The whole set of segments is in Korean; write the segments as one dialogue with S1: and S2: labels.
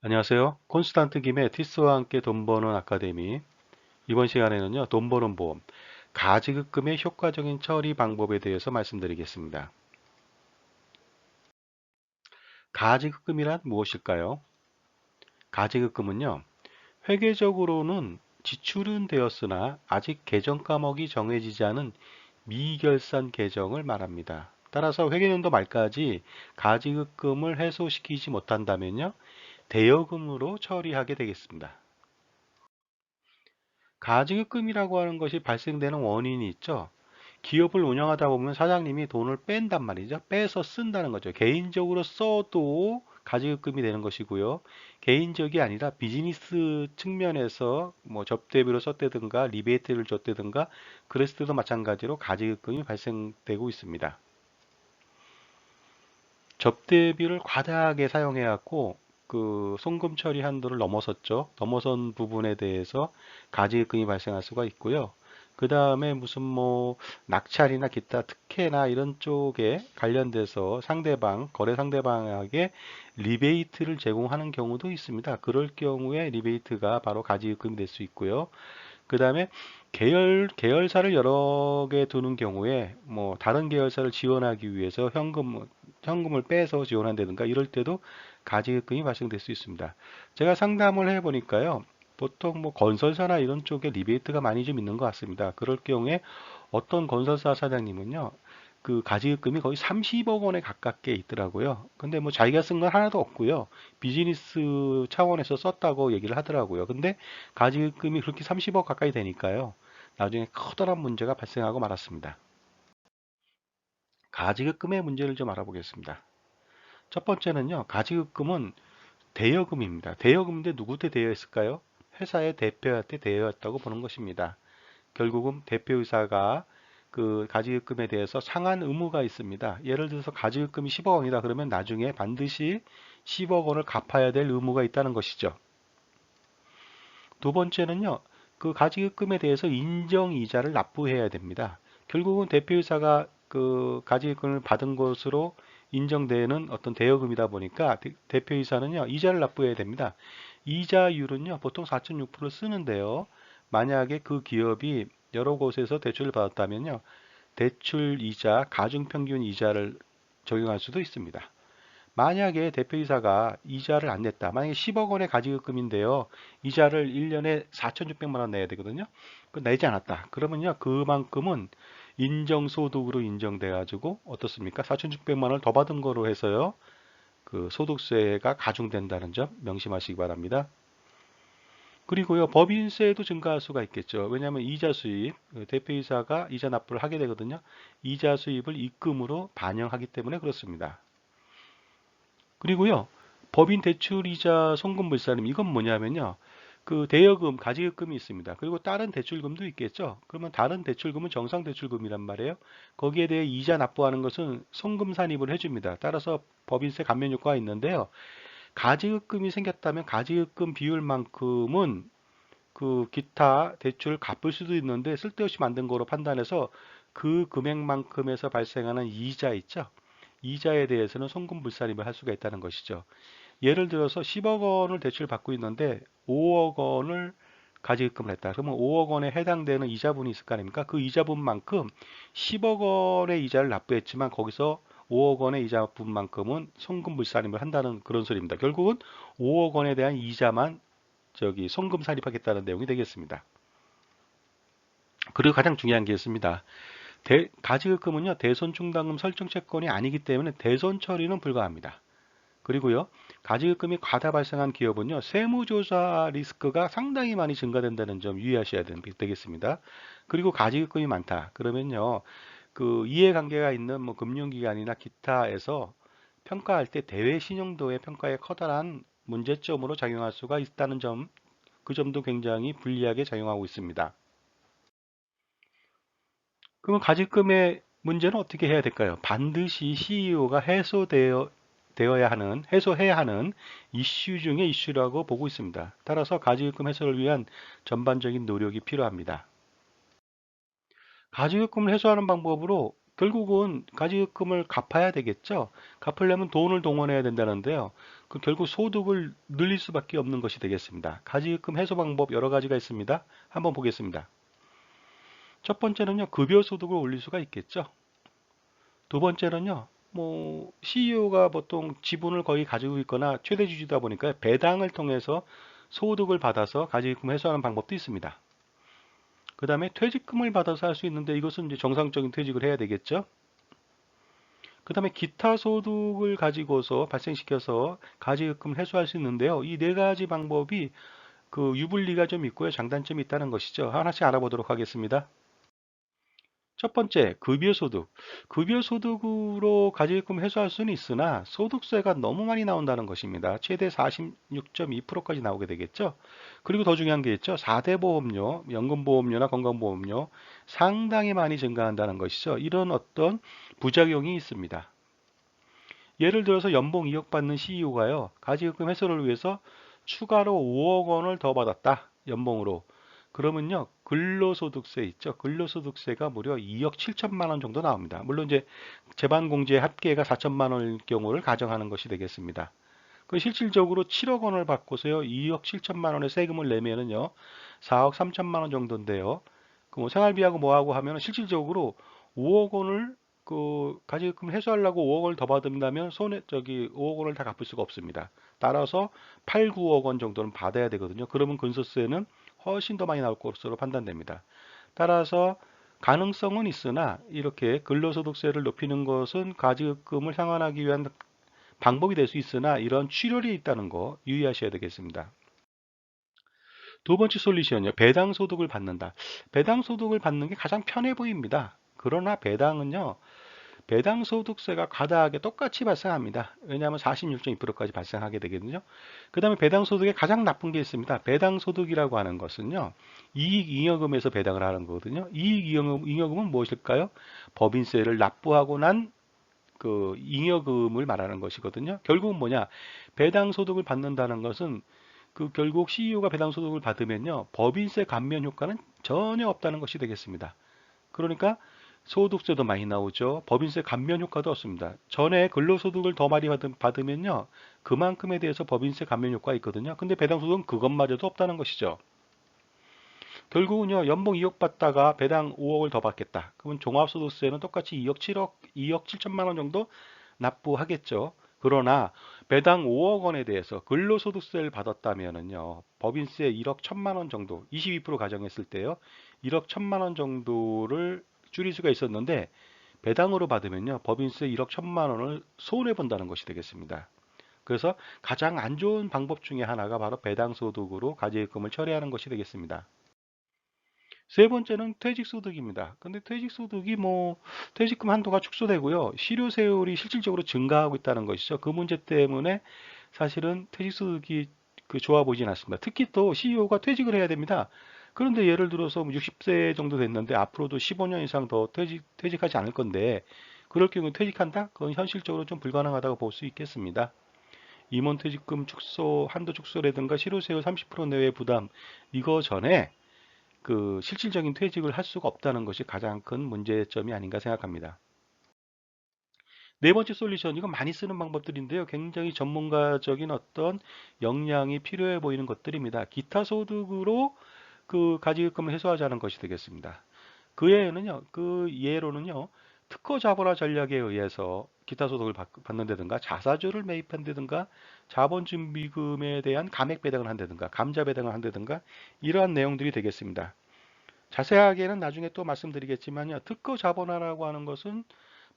S1: 안녕하세요. 콘스탄트 김의 티스와 함께 돈 버는 아카데미. 이번 시간에는요, 돈 버는 보험, 가지급금의 효과적인 처리 방법에 대해서 말씀드리겠습니다. 가지급금이란 무엇일까요? 가지급금은요, 회계적으로는 지출은 되었으나 아직 계정 과목이 정해지지 않은 미결산 계정을 말합니다. 따라서 회계연도 말까지 가지급금을 해소시키지 못한다면요, 대여금으로 처리하게 되겠습니다. 가지급금이라고 하는 것이 발생되는 원인이 있죠. 기업을 운영하다 보면 사장님이 돈을 뺀단 말이죠. 빼서 쓴다는 거죠. 개인적으로 써도 가지급금이 되는 것이고요. 개인적이 아니라 비즈니스 측면에서 뭐 접대비로 썼다든가 리베이트를 줬다든가 그랬을 때도 마찬가지로 가지급금이 발생되고 있습니다. 접대비를 과다하게 사용해 갖고 그 송금 처리 한도를 넘어섰죠. 넘어선 부분에 대해서 가지급금이 발생할 수가 있고요. 그 다음에 무슨 뭐 낙찰이나 기타 특혜나 이런 쪽에 관련돼서 상대방, 거래 상대방에게 리베이트를 제공하는 경우도 있습니다. 그럴 경우에 리베이트가 바로 가지급금이 될 수 있고요. 그 다음에 계열사를 여러 개 두는 경우에 뭐 다른 계열사를 지원하기 위해서 현금을 빼서 지원한다든가 이럴 때도 가지급금이 발생될 수 있습니다. 제가 상담을 해보니까요. 보통 뭐 건설사나 이런 쪽에 리베이트가 많이 좀 있는 것 같습니다. 그럴 경우에 어떤 건설사 사장님은요. 그 가지급금이 거의 30억 원에 가깝게 있더라고요. 근데 뭐 자기가 쓴 건 하나도 없고요. 비즈니스 차원에서 썼다고 얘기를 하더라고요. 근데 가지급금이 그렇게 30억 가까이 되니까요. 나중에 커다란 문제가 발생하고 말았습니다. 가지급금의 문제를 좀 알아보겠습니다. 첫 번째는요. 가지급금은 대여금입니다. 대여금인데 누구한테 대여했을까요? 회사의 대표한테 대여했다고 보는 것입니다. 결국은 대표이사가 그 가지급금에 대해서 상한 의무가 있습니다. 예를 들어서 가지급금이 10억 원이다 그러면 나중에 반드시 10억 원을 갚아야 될 의무가 있다는 것이죠. 두 번째는요. 그 가지급금에 대해서 인정이자를 납부해야 됩니다. 결국은 대표이사가 그 가지급금을 받은 것으로 인정되는 어떤 대여금이다 보니까 대표이사는요. 이자를 납부해야 됩니다. 이자율은요. 보통 4.6% 쓰는데요. 만약에 그 기업이 여러 곳에서 대출을 받았다면요. 대출 이자, 가중평균 이자를 적용할 수도 있습니다. 만약에 대표이사가 이자를 안 냈다. 만약에 10억 원의 가지급금인데요. 이자를 1년에 4,600만 원 내야 되거든요. 그 내지 않았다. 그러면요. 그만큼은 인정소득으로 인정돼 가지고 어떻습니까? 4,600만 원을 더 받은 거로 해서요. 그 소득세가 가중된다는 점 명심하시기 바랍니다. 그리고요, 법인세도 증가할 수가 있겠죠. 왜냐하면 이자 수입, 그 대표이사가 이자 납부를 하게 되거든요. 이자 수입을 입금으로 반영하기 때문에 그렇습니다. 그리고요, 법인 대출이자 송금불사님, 이건 뭐냐면요. 그 대여금, 가지급금이 있습니다. 그리고 다른 대출금도 있겠죠. 그러면 다른 대출금은 정상 대출금이란 말이에요. 거기에 대해 이자 납부하는 것은 송금 산입을 해줍니다. 따라서 법인세 감면 효과가 있는데요. 가지급금이 생겼다면 가지급금 비율만큼은 그 기타 대출을 갚을 수도 있는데 쓸데없이 만든 거로 판단해서 그 금액만큼에서 발생하는 이자 있죠. 이자에 대해서는 송금불산임을 할 수가 있다는 것이죠. 예를 들어서 10억 원을 대출 받고 있는데 5억 원을 가지급금을 했다. 그러면 5억 원에 해당되는 이자분이 있을 거 아닙니까? 그 이자분만큼 10억 원의 이자를 납부했지만 거기서 5억 원의 이자분만큼은 송금불산임을 한다는 그런 소리입니다. 결국은 5억 원에 대한 이자만 저기 송금 살입하겠다는 내용이 되겠습니다. 그리고 가장 중요한 게 있습니다. 가지급금은요 대손 충당금 설정 채권이 아니기 때문에 대손 처리는 불가합니다. 그리고요 가지급금이 과다 발생한 기업은요 세무조사 리스크가 상당히 많이 증가된다는 점 유의하셔야 되겠습니다. 그리고 가지급금이 많다 그러면요 그 이해관계가 있는 뭐 금융기관이나 기타에서 평가할 때 대외 신용도의 평가에 커다란 문제점으로 작용할 수가 있다는 점, 그 점도 굉장히 불리하게 작용하고 있습니다. 그러면 가지금의 문제는 어떻게 해야 될까요? 반드시 CEO가 해소해야 하는 이슈 중의 이슈라고 보고 있습니다. 따라서 가지금 해소를 위한 전반적인 노력이 필요합니다. 가지급금을 해소하는 방법으로 결국은 가지급금을 갚아야 되겠죠. 갚으려면 돈을 동원해야 된다는데요. 그 결국 소득을 늘릴 수밖에 없는 것이 되겠습니다. 가지급금 해소 방법 여러 가지가 있습니다. 한번 보겠습니다. 첫 번째는요, 급여 소득을 올릴 수가 있겠죠. 두 번째는요, 뭐 CEO가 보통 지분을 거의 가지고 있거나 최대 주주다 보니까 배당을 통해서 소득을 받아서 가지금 해소하는 방법도 있습니다. 그 다음에 퇴직금을 받아서 할 수 있는데 이것은 이제 정상적인 퇴직을 해야 되겠죠. 그 다음에 기타 소득을 가지고서 발생시켜서 가지급금을 해소할 수 있는데요. 이 네 가지 방법이 그 유불리가 좀 있고요. 장단점이 있다는 것이죠. 하나씩 알아보도록 하겠습니다. 첫 번째, 급여소득. 급여소득으로 가지금 해소할 수는 있으나 소득세가 너무 많이 나온다는 것입니다. 최대 46.2%까지 나오게 되겠죠. 그리고 더 중요한 게 있죠. 4대 보험료, 연금보험료나 건강보험료 상당히 많이 증가한다는 것이죠. 이런 어떤 부작용이 있습니다. 예를 들어서 연봉 2억 받는 CEO가요. 가지금 해소를 위해서 추가로 5억 원을 더 받았다. 연봉으로. 그러면요. 근로소득세 있죠. 근로소득세가 무려 2억 7천만 원 정도 나옵니다. 물론 이제 재반공제 합계가 4천만 원일 경우를 가정하는 것이 되겠습니다. 그 실질적으로 7억 원을 받고서요. 2억 7천만 원의 세금을 내면은요. 4억 3천만 원 정도인데요. 그 뭐 생활비하고 뭐하고 하면 실질적으로 5억 원을 그 가지금 해소하려고 5억 원을 더 받는다면 손에 저기 5억 원을 다 갚을 수가 없습니다. 따라서 8, 9억 원 정도는 받아야 되거든요. 그러면 근소세는 훨씬 더 많이 나올 것으로 판단됩니다. 따라서 가능성은 있으나 이렇게 근로소득세를 높이는 것은 가지금을 상환하기 위한 방법이 될 수 있으나 이런 출혈이 있다는 거 유의하셔야 되겠습니다. 두 번째 솔루션이요. 배당 소득을 받는다. 배당 소득을 받는 게 가장 편해 보입니다. 그러나 배당은요. 배당 소득세가 과다하게 똑같이 발생합니다. 왜냐하면 46.2%까지 발생하게 되거든요. 그 다음에 배당 소득에 가장 나쁜 게 있습니다. 배당 소득이라고 하는 것은요. 이익 잉여금에서 배당을 하는 거거든요. 이익 잉여금은 무엇일까요? 법인세를 납부하고 난 그 잉여금을 말하는 것이거든요. 결국은 뭐냐? 배당 소득을 받는다는 것은 그 결국 CEO가 배당 소득을 받으면요. 법인세 감면 효과는 전혀 없다는 것이 되겠습니다. 그러니까 소득세도 많이 나오죠. 법인세 감면 효과도 없습니다. 전에 근로소득을 더 많이 받으면요. 그만큼에 대해서 법인세 감면 효과가 있거든요. 근데 배당소득은 그것마저도 없다는 것이죠. 결국은요. 연봉 2억 받다가 배당 5억을 더 받겠다. 그러면 종합소득세는 똑같이 2억 7천만 원 정도 납부하겠죠. 그러나 배당 5억 원에 대해서 근로소득세를 받았다면은요. 법인세 1억 1천만 원 정도, 22% 가정했을 때요. 1억 1천만 원 정도를 줄일 수가 있었는데 배당으로 받으면요. 법인세 1억 1천만 원을 손해 본다는 것이 되겠습니다. 그래서 가장 안 좋은 방법 중에 하나가 바로 배당소득으로 가계금을 처리하는 것이 되겠습니다. 세 번째는 퇴직소득입니다. 근데 퇴직소득이 뭐 퇴직금 한도가 축소되고요. 실효 세율이 실질적으로 증가하고 있다는 것이죠. 그 문제 때문에 사실은 퇴직소득이 그 좋아 보이진 않습니다. 특히 또 CEO가 퇴직을 해야 됩니다. 그런데 예를 들어서 60세 정도 됐는데 앞으로도 15년 이상 더 퇴직하지 않을 건데 그럴 경우 퇴직한다? 그건 현실적으로 좀 불가능하다고 볼 수 있겠습니다. 임원 퇴직금 축소, 한도 축소라든가 실효세율 30% 내외 부담 이거 전에 그 실질적인 퇴직을 할 수가 없다는 것이 가장 큰 문제점이 아닌가 생각합니다. 네 번째 솔루션, 이거 많이 쓰는 방법들인데요. 굉장히 전문가적인 어떤 역량이 필요해 보이는 것들입니다. 기타 소득으로 그 가지급금을 해소하자는 것이 되겠습니다. 그 예로는요, 특허 자본화 전략에 의해서 기타 소득을 받는다든가 자사주를 매입한다든가 자본준비금에 대한 감액 배당을 한다든가 감자 배당을 한다든가 이러한 내용들이 되겠습니다. 자세하게는 나중에 또 말씀드리겠지만요. 특허 자본화라고 하는 것은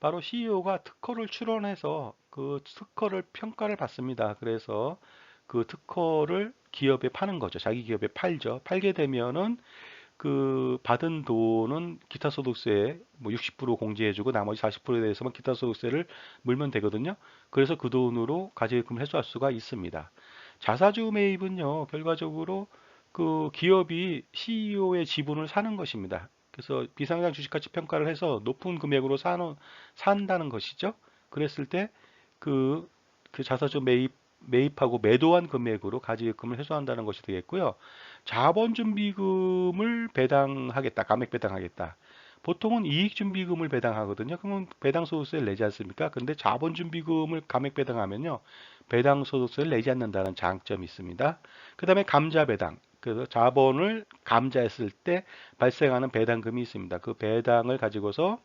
S1: 바로 CEO가 특허를 출원해서 그 특허를 평가를 받습니다. 그래서 그 특허를 기업에 파는 거죠. 자기 기업에 팔죠. 팔게 되면은 그 받은 돈은 기타 소득세 뭐 60% 공제해주고 나머지 40%에 대해서만 기타 소득세를 물면 되거든요. 그래서 그 돈으로 가지금 해소할 수가 있습니다. 자사주 매입은요, 결과적으로 그 기업이 CEO의 지분을 사는 것입니다. 그래서 비상장 주식가치 평가를 해서 높은 금액으로 산다는 것이죠. 그랬을 때 그 자사주 매입하고 매도한 금액으로 가지금을 해소한다는 것이 되겠고요. 자본준비금을 배당하겠다, 감액 배당하겠다. 보통은 이익준비금을 배당하거든요. 그러면 배당소득세를 내지 않습니까? 근데 자본준비금을 감액 배당하면요, 배당소득세를 내지 않는다는 장점이 있습니다. 그 다음에 감자배당, 그래서 자본을 감자했을 때 발생하는 배당금이 있습니다. 그 배당을 가지고서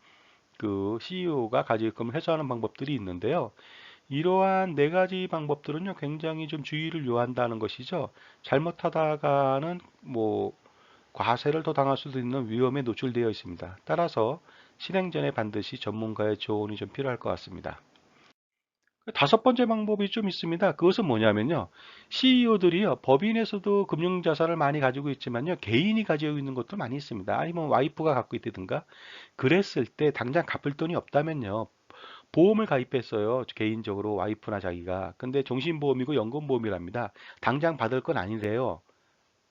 S1: 그 CEO가 가지금을 해소하는 방법들이 있는데요. 이러한 네 가지 방법들은요, 굉장히 좀 주의를 요한다는 것이죠. 잘못하다가는 뭐 과세를 더 당할 수도 있는 위험에 노출되어 있습니다. 따라서 실행 전에 반드시 전문가의 조언이 좀 필요할 것 같습니다. 다섯 번째 방법이 좀 있습니다. 그것은 뭐냐면요. CEO들이요, 법인에서도 금융자산을 많이 가지고 있지만요, 개인이 가지고 있는 것도 많이 있습니다. 아니면 와이프가 갖고 있다든가, 그랬을 때 당장 갚을 돈이 없다면요, 보험을 가입했어요. 개인적으로 와이프나 자기가. 근데 종신보험이고 연금보험이랍니다. 당장 받을 건 아니래요.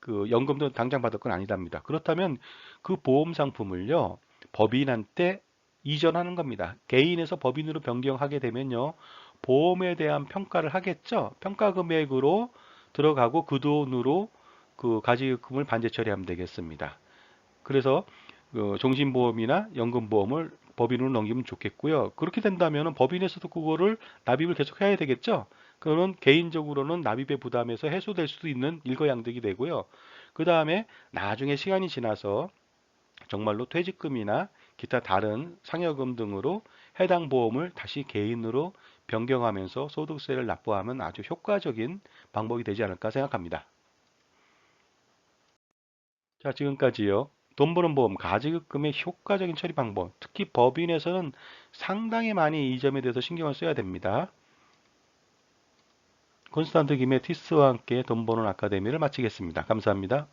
S1: 그 연금도 당장 받을 건 아니답니다. 그렇다면 그 보험 상품을요, 법인한테 이전하는 겁니다. 개인에서 법인으로 변경하게 되면요, 보험에 대한 평가를 하겠죠. 평가 금액으로 들어가고 그 돈으로 그 가지금을 반제 처리하면 되겠습니다. 그래서 그 종신보험이나 연금보험을 법인으로 넘기면 좋겠고요. 그렇게 된다면 법인에서도 그거를 납입을 계속 해야 되겠죠. 그거는 개인적으로는 납입의 부담에서 해소될 수도 있는 일거양득이 되고요. 그 다음에 나중에 시간이 지나서 정말로 퇴직금이나 기타 다른 상여금 등으로 해당 보험을 다시 개인으로 변경하면서 소득세를 납부하면 아주 효과적인 방법이 되지 않을까 생각합니다. 자, 지금까지요. 돈 버는 보험, 가지급금의 효과적인 처리 방법, 특히 법인에서는 상당히 많이 이 점에 대해서 신경을 써야 됩니다. 콘스탄트 김의 티스와 함께 돈 버는 아카데미를 마치겠습니다. 감사합니다.